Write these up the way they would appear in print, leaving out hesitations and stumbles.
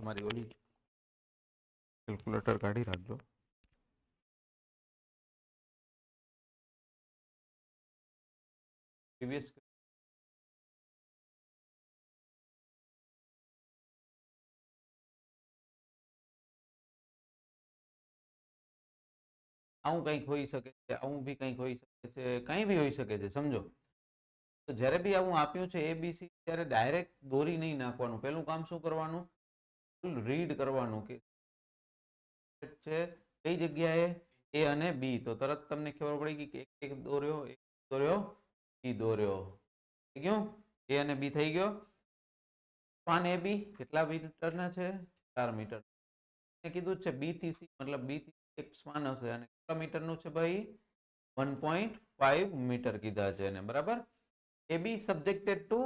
તમારી ઓલી કેલ્ક્યુલેટર કાઢી રાખજો. પ્રીવિયસ આવું કંઈક હોઈ શકે છે, આવું બી કંઈક હોઈ શકે છે, કંઈ બી હોઈ શકે છે. સમજો તો જ્યારે બી આવું આપ્યું છે એબીસી, ત્યારે ડાયરેક્ટ દોરી નહીં નાખવાનું. પહેલું કામ શું કરવાનું? રીડ કરવાનું કે છે કઈ જગ્યાએ એ અને બી. તો તરત તમને ખબર પડી ગઈ કે એક દોર્યો, એક દોર્યો, બી દોર્યો. થઈ ગયું? એ અને બી થઈ ગયો. સ્પાન એ બી કેટલા મીટરના છે? 4 મીટર. કીધું છે બી થી સી, મતલબ બી થી એક સ્પાન હશે અને કેટલા મીટરનું છે ભાઈ? 1.5 મીટર કીધા છે એને, બરાબર. A B subjected to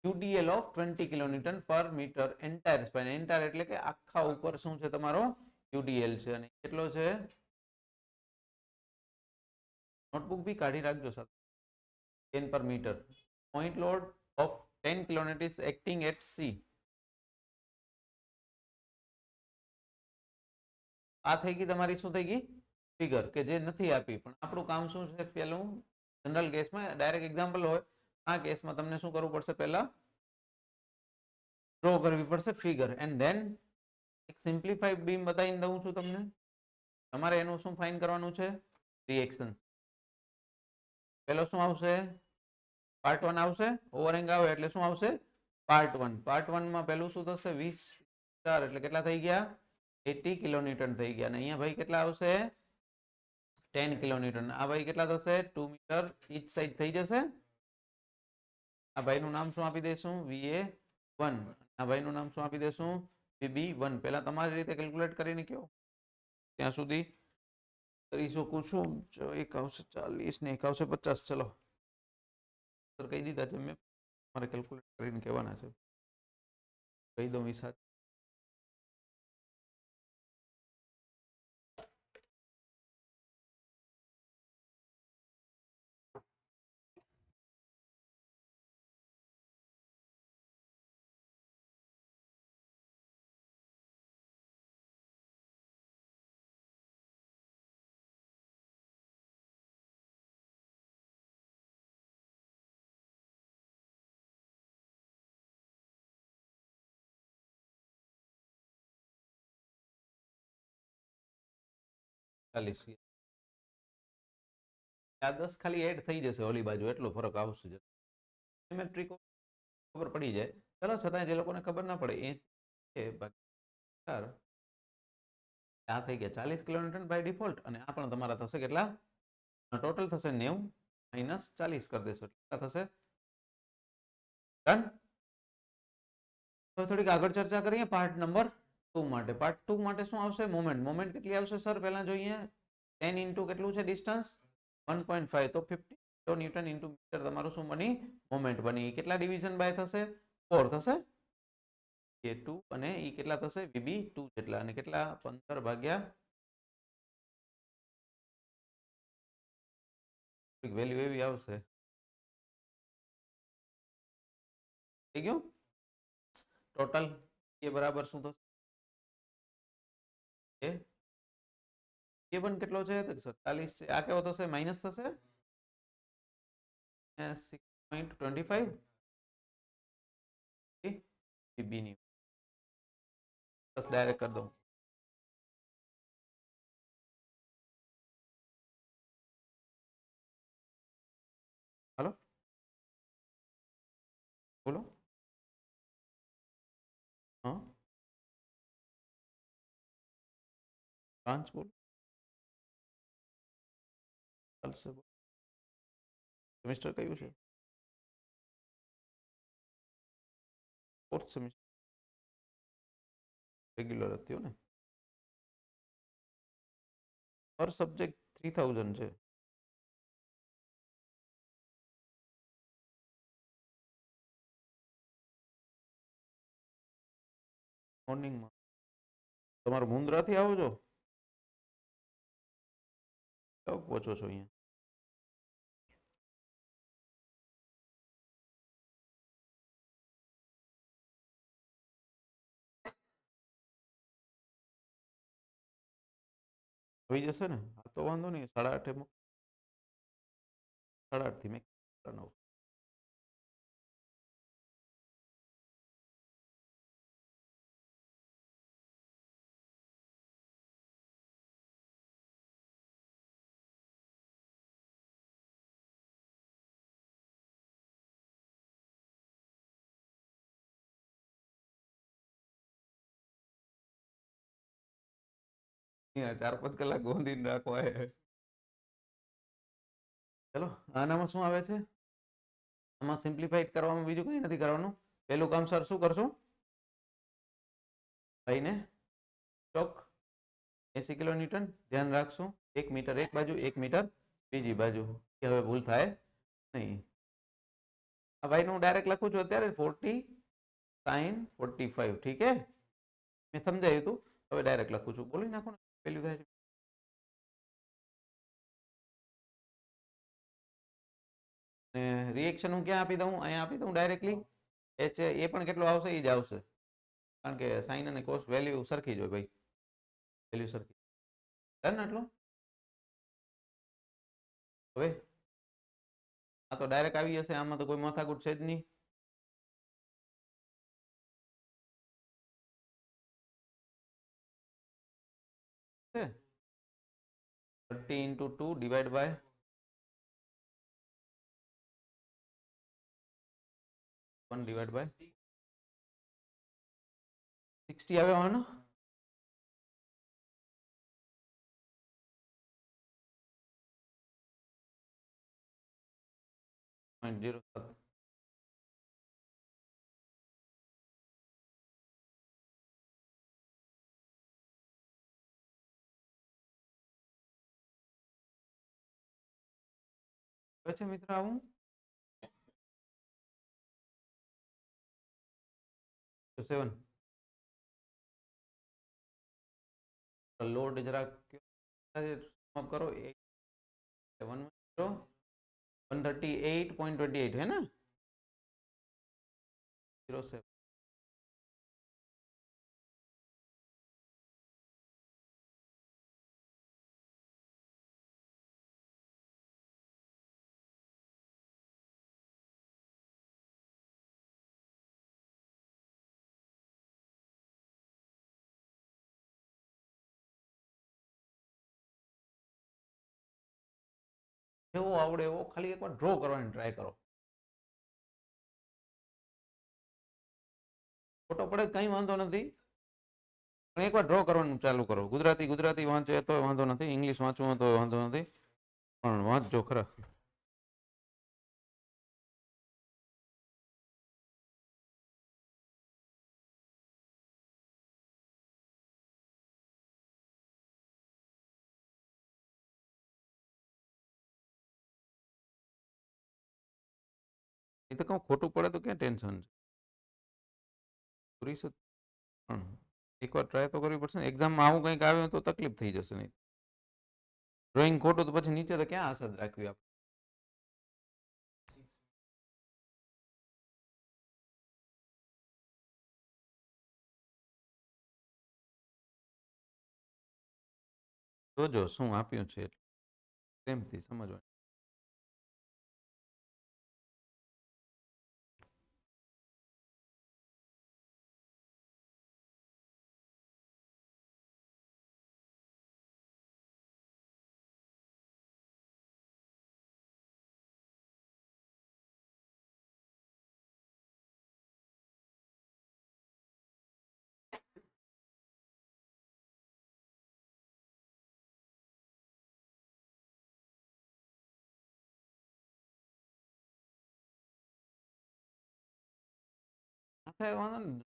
UDL of 20 kilonewton per metre entire span. Entire એટલે કે આખા ઉપર શું છે તમારો? UDL છે. અને કેટલો છે? નોટબુક બી કાઢી રાખજો સાથે. 10 પર metre. Point load of 10 kilonewton is acting at C. આ થઈ ગઈ તમારી શું થઈ ગઈ? ફિગર કે જે નથી આપી, પણ આપણું કામ શું છે? પેલું જનરલ કેસમાં ડાયરેક્ટ એક્ઝામ્પલ હોય, આ કેસમાં તમને શું કરવું પડશે? પહેલા ડ્રો કરવી પડશે ફિગર, એન્ડ ધેન એક સિમ્પ્લિફાઈડ બીમ બતાવીને દઉં છું તમને. તમારે એનું શું ફાઇન કરવાનું છે? રિએક્શન. પેલો શું આવશે? પાર્ટ 1 આવશે. ઓવરહેંગ આવે એટલે શું આવશે? પાર્ટ 1. પાર્ટ 1 માં પેલું શું થશે? 20 એટલે કેટલા થઈ ગયા? 80 કિલોન્યુટન થઈ ગયા. અને અહીંયા ભાઈ કેટલા આવશે? 10 કિલોન્યુટન. આ ભાઈ કેટલા થશે? 2 મીટર ઈચ સાઈડ થઈ જશે. આ ભાઈનું નામ શું આપી દઈશું? VA1. આ ભાઈનું નામ શું આપી દઈશું? VB1. પહેલા તમારી રીતે કેલ્ક્યુલેટ કરીને કહો, ત્યાં સુધી કરી શકું છું. એક આવશે 40 ને એક આવશે 50. ચલો કહી દીધા છે મેં, મારે કેલ્ક્યુલેટ કરીને કહેવાના છે. કહી દઉં વિસાદ. આ 10 ખાલી એડ થઈ જશે ઓલી બાજુ, એટલો ફરક આવશે. સિમેટ્રી ખબર પડી જાય. ચલો છતાં જે લોકોને ખબર ના પડે એ આ થઈ ગયા 40 કિલોન્યુટન બાય ડિફોલ્ટ. અને આ પણ તમારા થશે કેટલા? ટોટલ થશે 90 - 40 કરી દેશો. કેટલા થશે? ડન. થોડીક આગળ ચર્ચા કરીએ પાર્ટ નંબર 2 માટે. પાર્ટ 2 માટે શું આવશે? મોમેન્ટ. મોમેન્ટ કેટલી આવશે સર? પહેલા જોઈએ. 10 ઇન્ટુ કેટલું છે ડિસ્ટન્સ? 1.5. તો 50 કિલોન્યુટન ઇન્ટુ મીટર તમારું શું બની? મોમેન્ટ બની. કેટલા ડિવિઝન બાય થશે? 4 થશે. A2 અને એ કેટલા થશે? VB2 જેટલા. અને કેટલા? 15 ભાગ્યા વેલ્યુ એવી આવશે. થઈ ગયું? ટોટલ એ બરાબર શું થશે? A1 કેટલો છે? 47 છે. આ કેવો થશે? માઇનસ થશે 6.25. VB ની બસ ડાયરેક્ટ કરી દઉં. હાલો બોલો. હા બ્રાન્ચ બોલો. ચાલશે. સેમિસ્ટર કયું છે? 4th semester. રેગ્યુલર હતી ને? પર સબ્જેક્ટ 3000 છે. મોર્નિંગમાં તમારે મુન્દ્રાથી આવો છો? ક્યાં પહોંચો છો અહીંયા? આવી જશે ને? આ તો વાંધો નહીં, 8:30 8:30 થી મેં 9. અહીંયા 4-5 કલાક ગોંધીને રાખવા હે. ચલો આનામાં શું આવે છે? આમાં સિમ્પ્લિફાઈડ કરવામાં બીજું કંઈ નથી કરવાનું. પહેલું કામ સર શું કરશું? ભાઈને ચોક 80 કિલોન્યુટન ધ્યાન રાખશું. 1 મીટર એક બાજુ, 1 મીટર બીજી બાજુ. કે હવે ભૂલ થાય નહીં. આ ભાઈનું હું ડાયરેક્ટ લખું છું અત્યારે 40 sin 45. ઠીક હે, મેં સમજાયું હતું. હવે ડાયરેક્ટ લખું છું. બોલી નાખો ને, પેલું થાય છે. ને રિએક્શન હું ક્યાં આપી દઉં? અહીંયા આપી દઉં ડાયરેક્ટલી. એચ એ પણ કેટલો આવશે? એ જ આવશે, કારણ કે સાઇન અને કોસ વેલ્યુ સરખી જ હોય ભાઈ. વેલ્યુ સરખી. ડન આટલું. હવે આ તો ડાયરેક્ટ આવી જશે. આમાં તો કોઈ માથાકૂટ છે જ નહીં. છે 30 into 2 divided by 1 divided by 60 આવે આનો. પછી મિત્ર આવું તો 7 લોડ જરાક કરો. 138.28 है ना? 07. જેવો આવડે એવો ખાલી એકવાર ડ્રો કરવાની ટ્રાય કરો. ફોટો પડે કઈ વાંધો નથી, પણ એકવાર ડ્રો કરવાનું ચાલુ કરો. ગુજરાતી વાંચે તો વાંધો નથી, ઇંગ્લિશ વાંચવું તો વાંધો નથી, પણ વાંચજો ખરા. એ તો કહું, ખોટું પડે તો ક્યાં ટેન્શન છે? પૂરી પણ એકવાર ટ્રાય તો કરવી પડશે ને. એક્ઝામમાં આવું કંઈક આવ્યું તો તકલીફ થઈ જશે. નહીં ડ્રોઈંગ ખોટું તો પછી નીચે તો ક્યાં આશા રાખવી આપણે? જોજો શું આપ્યું છે, પ્રેમથી સમજવાનું.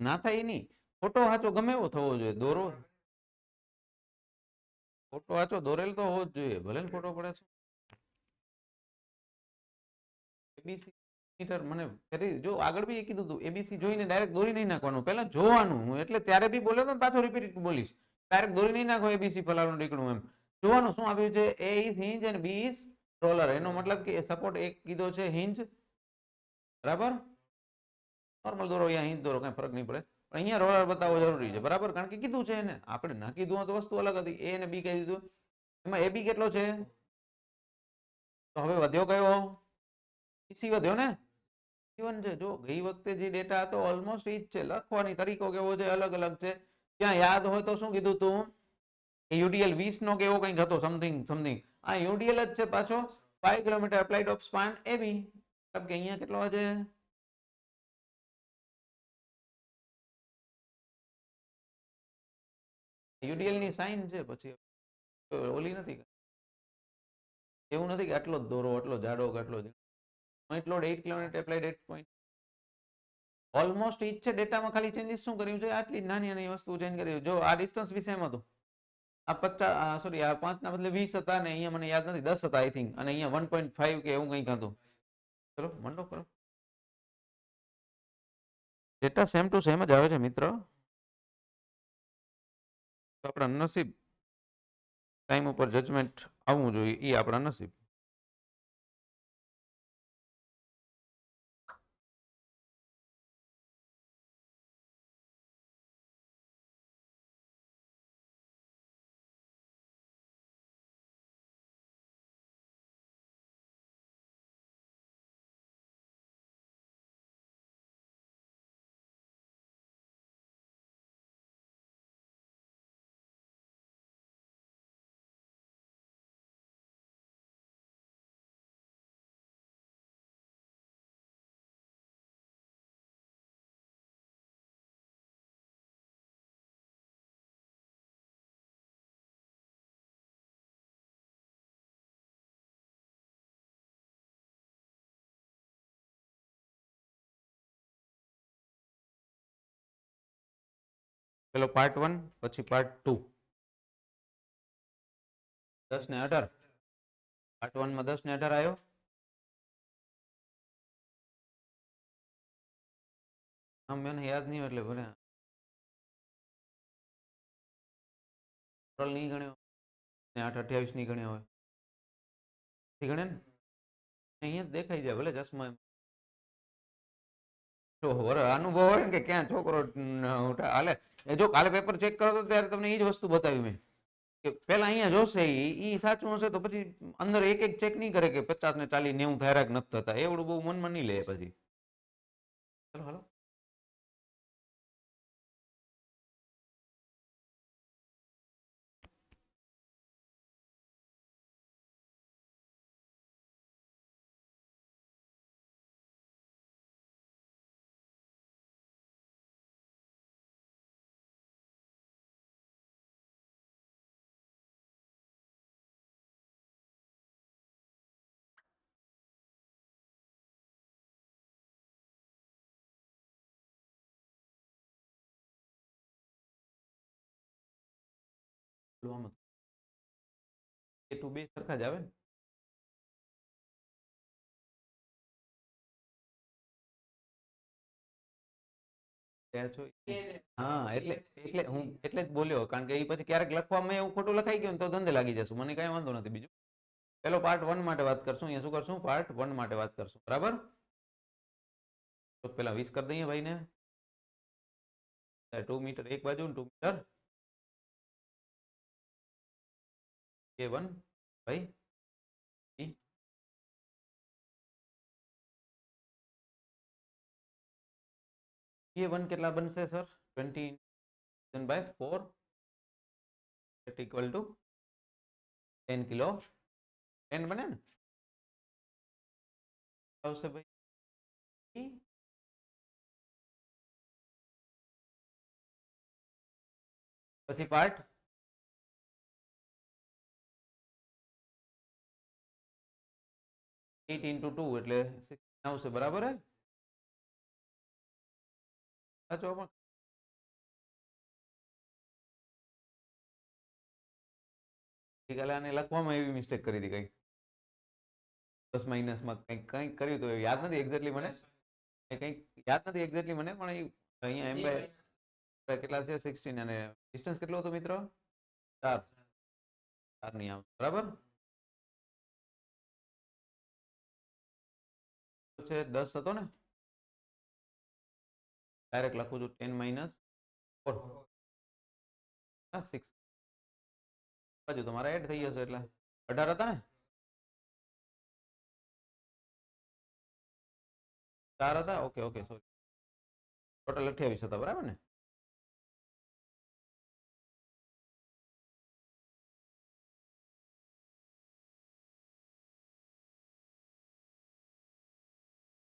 ના થાય નહીં. ફોટો સાચો ગમે એવો થવો જોઈએ. દોરો ફોટો સાચો દોરેલ તો હોવો જ જોઈએ, ભલે ને ખોટો પડે છે. એબીસી મીટર મને જો આગળ બી કીધું હતું, એબીસી જોઈને ડાયરેક્ટ દોરી નહીં નાખવાનું, પહેલા જોવાનું. હું એટલે ત્યારે બી બોલ્યો તો પાછો રિપીટ બોલીશ. ડાયરેક્ટ દોરી નહીં નાખો એબીસી ફલાણું ઢીકણું એમ. જોવાનું શું આપ્યું છે. એ ઇઝ હિંજ અને બી ઇઝ રોલર. એનો મતલબ કે સપોર્ટ એક કીધો છે હિંજ, બરાબર. નોર્મલ દોરો, અહીંયા હિંજ દોરો, કઈ ફરક નહીં પડે, પણ અહીંયા રોલર બતાવવો જરૂરી છે, બરાબર. કારણ કે કીધું છે એને. આપણે ના કીધું તો વસ્તુ અલગ હતી. એ અને બી કહી દીધું. એમાં એબી કેટલો છે? તો હવે વધ્યો કયો? ઈસી વધ્યો ને? ઇવન છે. જો ગઈ વખતે જે ડેટા હતો ઓલમોસ્ટ ઈ જ છે. લખવાની તરીકો કેવો છે? અલગ અલગ છે. ત્યાં યાદ હોય તો શું કીધું તું? યુડીએલ 20 નો કે એવો કંઈક હતો, સમથિંગ સમથિંગ. આ યુડીએલ જ છે પાછો. 5 કિલોમીટર એપ્લાઇડ ઓફ સ્પાન એબી. મતલબ કે અહીંયા કેટલો છે? યુડીએલ ની સાઇન છે, પછી ઓલી નથી. એવું નથી કે આટલો જ દોરો, આટલો જાડો કે આટલો point load 8 kilometre applied 8 point. Almost ઈ જ છે. ડેટામાં ખાલી ચેન્જીસ શું કર્યું છે? આટલી નાની નાની વસ્તુ ચેન્જ કરી. જો આ ડિસ્ટન્સ બી સેમ હતું. આ 50 સોરી આ 5 ના બદલે 20 હતા ને અહીંયા મને યાદ નથી 10 હતા આઈ થિંક, અને અહીંયા 1.5 કે એવું કંઈક હતું. ચલો મંડો કરો. ડેટા સેમ ટુ સેમ જ આવે છે મિત્ર. તો આપણા નસીબ ટાઈમ ઉપર જજમેન્ટ આવવું જોઈએ, એ આપણા નસીબ. પેલો પાર્ટ 1 પછી પાર્ટ 2. 10 ને 18. પાર્ટ 1 માં 10 ને 18 આવ્યો. આમ મને યાદ નહીં હોય એટલે ભલે નહીં ગણ્યો ને 8 28 નહીં ગણ્યો હોય. ગણે ને અહીંયા દેખાઈ જાય ભલે ચશ્મા. અનુભવ હોય ને કે ક્યાં છોકરો હાલે. જો કાલે પેપર ચેક કરો તો ત્યારે તમને એ જ વસ્તુ બતાવી મેં કે પેલા અહીંયા જોશે ઈ સાચું હશે તો પછી અંદર એક એક ચેક નહીં કરે કે 50 ને 40 90 થાય કે નથી થતા. એવડું બહુ મનમાં નહીં લે પછી. ચલો હાલો. એ ટુ બે સરખા જ આવે ને. હા એટલે એટલે હું એટલે જ બોલ્યો, કારણ કે એ પછી ક્યારેક લખવામાં એવું ખોટું લખાઈ ગયું તો ધંધે લાગી જશું. મને કઈ વાંધો નથી બીજું. પેલો પાર્ટ 1 માટે વાત કરશું. અહીંયા શું કરશું? પાર્ટ 1 માટે વાત કરશું. બરાબર. તો પેલા 20 કરી દઈએ ભાઈને. 2 મીટર એક બાજુ ને 2 મીટર A1 ભાઈ A1 કેટલા બનશે sir? 20 by 4 that equal to 10 kilo 10 બને ને આવશે ભાઈ. પછી પાર્ટ 8 into 2 એટલે 16 આવશે. બરાબર હે? સાચો પણ ગઈકાલે આને લખવામાં એવી મિસ્ટેક કરી હતી કઈ પ્લસ માઇનસ માં કંઈક કંઈક કર્યું તો યાદ નથી એક્ઝેક્ટલી મને. કંઈક યાદ નથી એક્ઝેક્ટલી મને, પણ અહીંયા એમ બાય કેટલા છે 16 અને ડિસ્ટન્સ કેટલો હતો મિત્રો? 4 ની આવશે. બરાબર છે 10 હતો ને. ડાયરેક્ટ લખું છું 10 minus 4 6 બાજુ તમારા એડ થઈ જશે એટલે 18 હતા ને 4 હતા ઓકે ઓકે સોરી ટોટલ 28 હતા બરાબર ને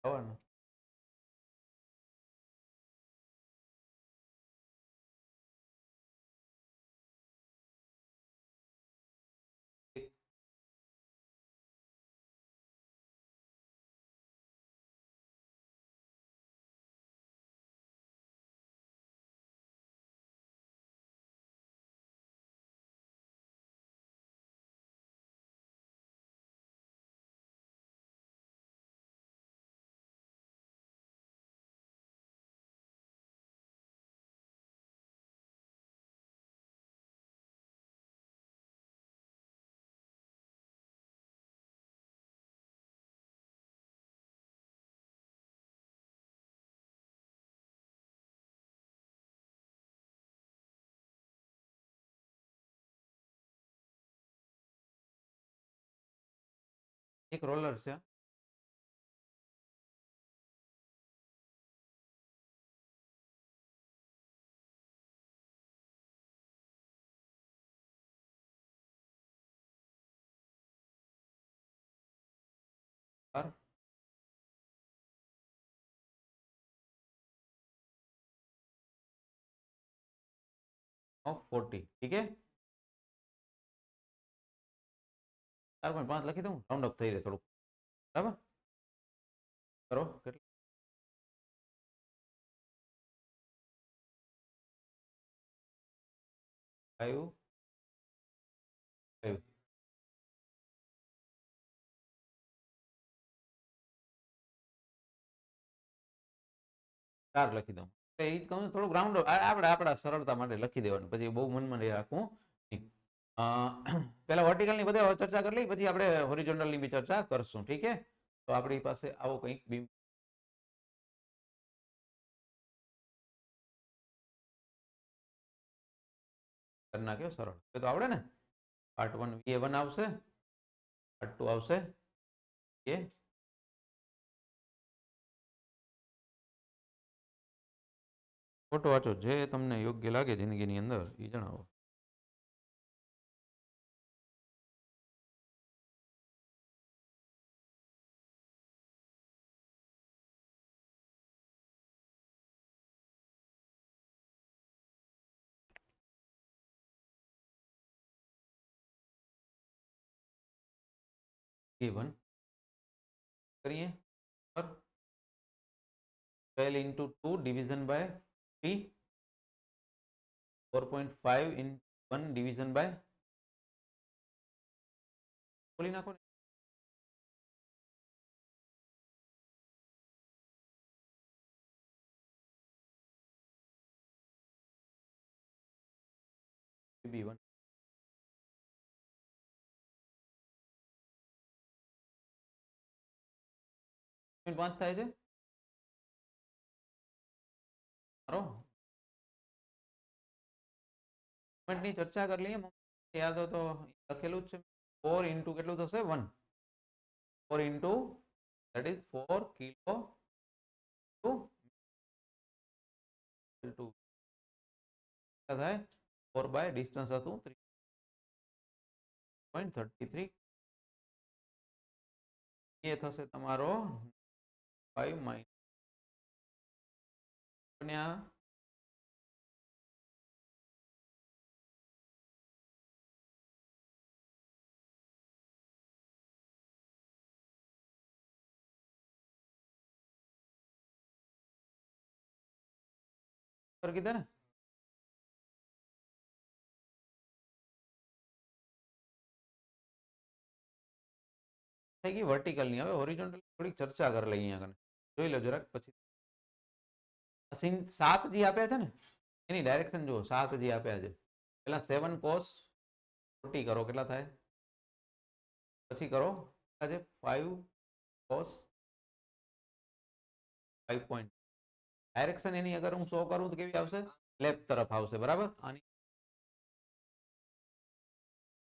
સવારનું એક રોલર છે ऑफ 40 ठीक है 4.5 લખી દઉં રાઉન્ડ અપ થઈ રહે થોડુંક બરાબર કરો કેટલું 5 5 4 લખી દઉં એ જ કહું થોડુંક રાઉન્ડ આપણે આપણા સરળતા માટે લખી દેવાનું પછી બહુ મનમાં નહીં રાખવું નહીં પહેલા વર્ટિકલની બધે ચર્ચા કરી લઈ પછી આપણે હોરિઝોન્ટલની બી ચર્ચા કરશું ઠીક છે તો આપણી પાસે આવો કંઈક બીમ કરી નાખ્યો સરળ તો આવડે ને પાર્ટ 1 VA1 આવશે પાર્ટ 2 આવશે એ ફોટો વાંચો જે તમને યોગ્ય લાગે જિંદગીની અંદર એ જણાવો VA1 કરીએ પર 12 into 2 division by 3 4.5 in 1 division by બોલી નાખો ને B1 5 થાય છે મારો ની ચર્ચા કરી લઈએ યાદ હોય તો લખેલું જ છે 4 into કેટલું થશે 1 4 into that is 4 kilo to થાય 4 by distance હતું 3.33 એ થશે તમારો 5 માઇનસ કીધા ને થઈ ગઈ વર્ટિકલની હવે હોરિઝોન્ટલ થોડીક ચર્ચા કરી લઈએ અહીંયા જોઈ લો જરાક પછી 7 જે આપ્યા છે ને એની ડાયરેક્શન જુઓ 7 જે આપ્યા છે પેલા 7 cos 40 કરો કેટલા થાય પછી કરો છે 5 cos 5 point ડાયરેક્શન એની અગર હું શો કરું તો કેવી આવશે લેફ્ટ તરફ આવશે બરાબર આની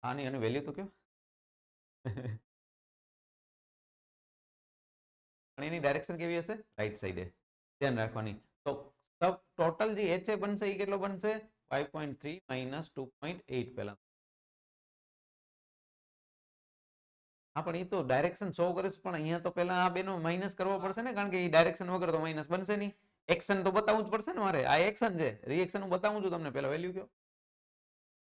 આની એની વેલ્યુ તો કયો પણ એની ડાયરેક્શન કેવી હશે રાઈટ સાઈડે ધ્યાન રાખવાની તો ટોટલ જે એચ બનશે એ કેટલો બનશે 5.3 માઇનસ 2.8 પહેલા હા પણ એ તો ડાયરેક્શન શો કરે છે પણ અહીંયા તો પહેલા આ બેનો માઇનસ કરવો પડશે ને કારણ કે એ ડાયરેક્શન વગર તો માઇનસ બનશે નહીં એક્શન તો બતાવવું જ પડશે ને મારે આ એક્શન છે રિએક્શન હું બતાવું છું તમને પહેલા વેલ્યુ કયો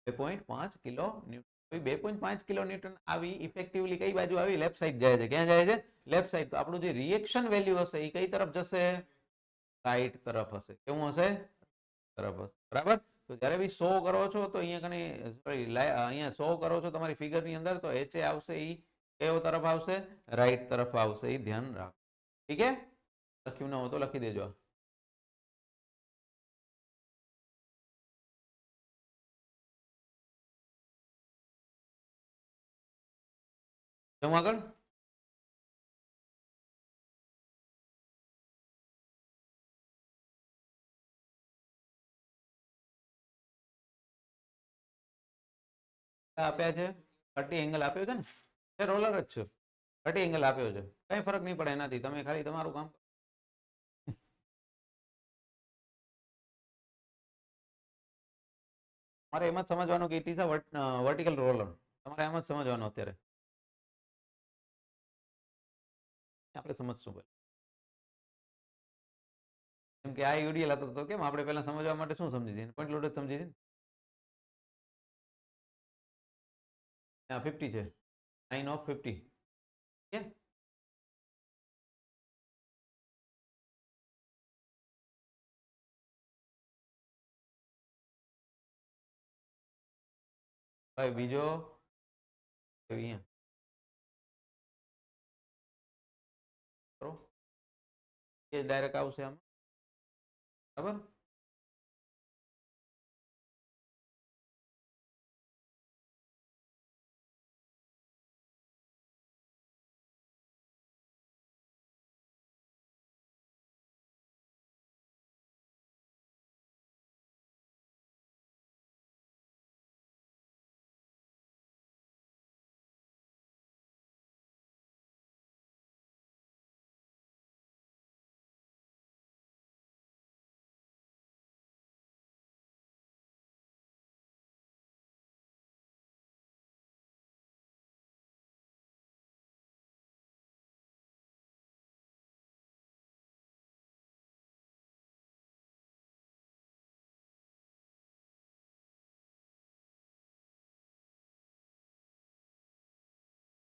2.5 કિલો ન્યૂટન 2.5 કિલો ન્યૂટન આવી ઇફેક્ટિવલી કઈ બાજુ આવી લેફ્ટ સાઈડ જાય છે ક્યાં જાય છે લેફ્ટ સાઈડ તો આપણું જે રિએક્શન વેલ્યુ હશે એ કઈ તરફ જશે રાઈટ તરફ હશે કેવું હશે તરફ હશે બરાબર તો જ્યારે બી શો કરો છો તો અહીંયા કને સોરી અહીંયા શો કરો છો તમારી ફિગરની અંદર તો એચ આવશે એ કયો તરફ આવશે રાઈટ તરફ આવશે એ ધ્યાન રાખો ઠીક છે લખ્યું ન હોય તો લખી દેજો જમા આગળ આપ્યા છે 30 એંગલ આપ્યો છે ને રોલર જ છે 30 એંગલ આપ્યો છે કઈ ફરક નહીં પડે એનાથી તમે ખાલી તમારું કામ મારે એમ જ સમજવાનું કે it is a vertical roller તમારે એમ જ સમજવાનું અત્યારે આપણે સમજશું કેમ કે આ યુડીએલ હતો તો કેમ આપણે પહેલા સમજવા માટે શું સમજી છીએ પોઈન્ટ લોડ જ સમજી છીએ ને 50 છે 9 ઓફ 50 કે ભાઈ બીજો અહીંયા કરો એ ડાયરેક્ટ આવશે આમાં બરાબર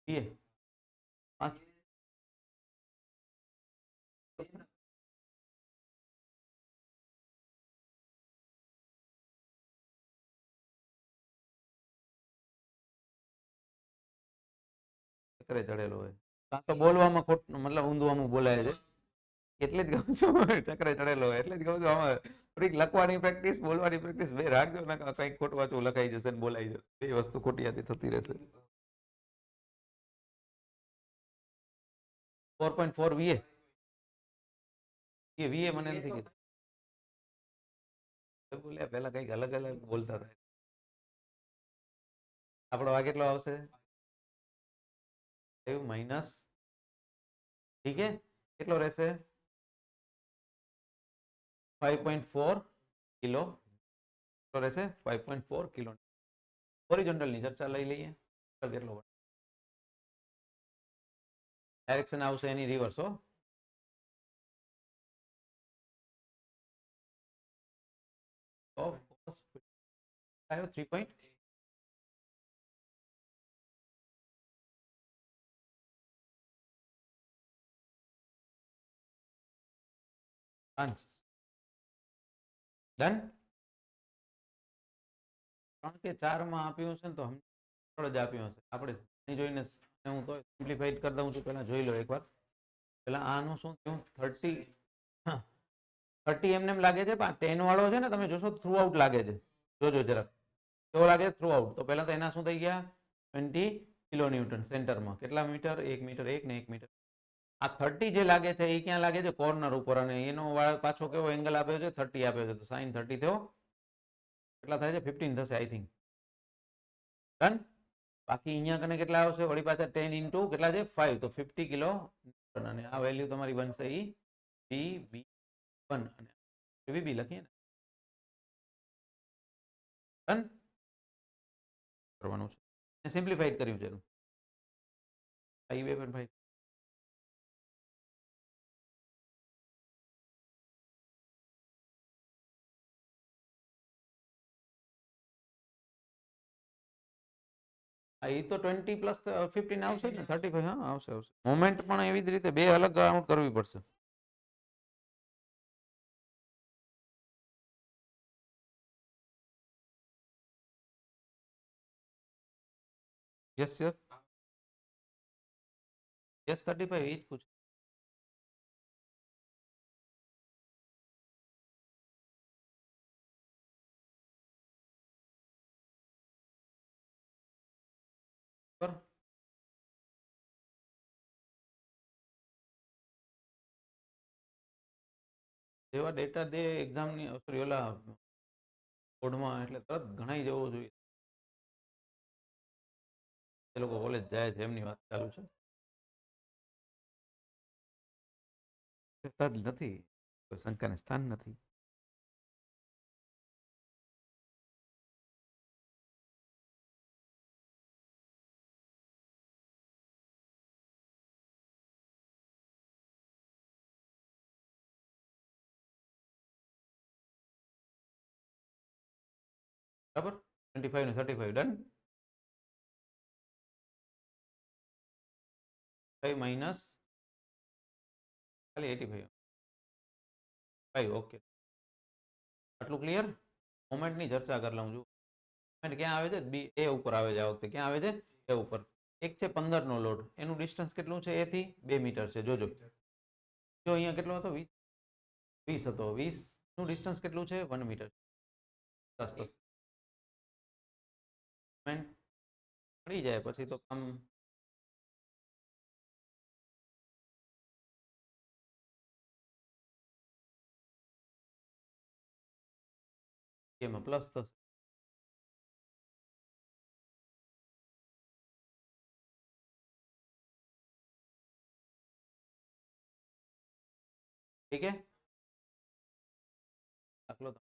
એ 5 ચક્રે ચડેલો હોય કાં તો બોલવામાં ખોટ મતલબ ઊંધું બોલાય છે એટલે જ કહું છું ચક્રે ચડેલો હોય એટલે જ કહું છું આમાં થોડીક લખવાની પ્રેક્ટિસ બોલવાની પ્રેક્ટિસ બે રાખજો ને કંઈક ખોટ વાંચું લખાઈ જશે ને બોલાઈ જશે બે વસ્તુ ખોટી થતી રહેશે 4.4 વીએ એ વીએ મને નથી કીધું બોલ્યા પહેલા કંઈક અલગ અલગ બોલતા હતા આપણો આ કેટલો આવશે માઇનસ ઠીક છે કેટલો રહેશે 5.4 કિલો કેટલો રહેશે 5.4 કિલો હોરિઝોન્ટલ ની ચર્ચા લઈ લઈએ કેટલો ડાયરેક્શન આવશે એની રિવર્સ હો of cos 3.8 ડન 3 કે 4 માં આપ્યું છે ને તો જ આપ્યું હશે આપણે જોઈને હું તો સિમ્પ્લિફાઈડ કરી દઉં છું પહેલા જોઈ લો એકવાર પહેલા આનું શું થયું 30 એમને લાગે છે પણ 10 વાળો છે ને તમે જોશો થ્રુ આઉટ લાગે છે જોજો જરાક કેવો લાગે થ્રુ આઉટ તો પહેલા તો એના શું થઈ ગયા 20 કિલો ન્યૂટન સેન્ટરમાં કેટલા મીટર 1 મીટર 1 ને 1 મીટર આ 30 જે લાગે છે એ ક્યાં લાગે છે કોર્નર ઉપર અને એનો પાછો કેવો એંગલ આપ્યો છે 30 આપ્યો છે તો sin 30 થયો કેટલા થાય છે 15 થશે આઈ થિંક ડન બાકી અહીંયા કને કેટલા આવશે વળી પાછા 10 ઇન્ટુ કેટલા છે 5 તો 50 કિલો ન્યૂટન અને આ વેલ્યુ તમારી બનશે ઈ VB1 અને VB લખીએ ને ડન કરવાનું છે સિમ્પ્લિફાઈડ કર્યું છે I2.5 એ તો 20 પ્લસ 15 આવશે ને 35 હા આવશે આવશે મોમેન્ટ પણ એવી જ રીતે બે અલગ કાઉન્ટ કરવી પડશે યસ યસ યસ 35 એ જ પૂછ જેવા ડેટા દે એક્ઝામની સોરી ઓલા બોર્ડમાં એટલે તરત ગણાઈ જવો જોઈએ એ લોકો કોલેજ જાય છે એમની વાત ચાલુ છે જ નથી કોઈ શંકાને સ્થાન નથી બરાબર 25 ને 35 ડન 5 માઇનસ ખાલી 85 5 ઓકે આટલું ક્લિયર મોમેન્ટની ચર્ચા કરી લઉં છું મોમેન્ટ ક્યાં આવે છે બી એ ઉપર આવે છે આ વખતે ક્યાં આવે છે એ ઉપર એક છે 15 નો લોડ એનું ડિસ્ટન્સ કેટલું છે એ થી 2 મીટર છે જોજો જો અહીંયા કેટલો હતો 20 હતો 20 નું ડિસ્ટન્સ કેટલું છે 1 મીટર મળી જાય પછી તો કામ એમાં પ્લસ થશે ઠીક હે દાખલો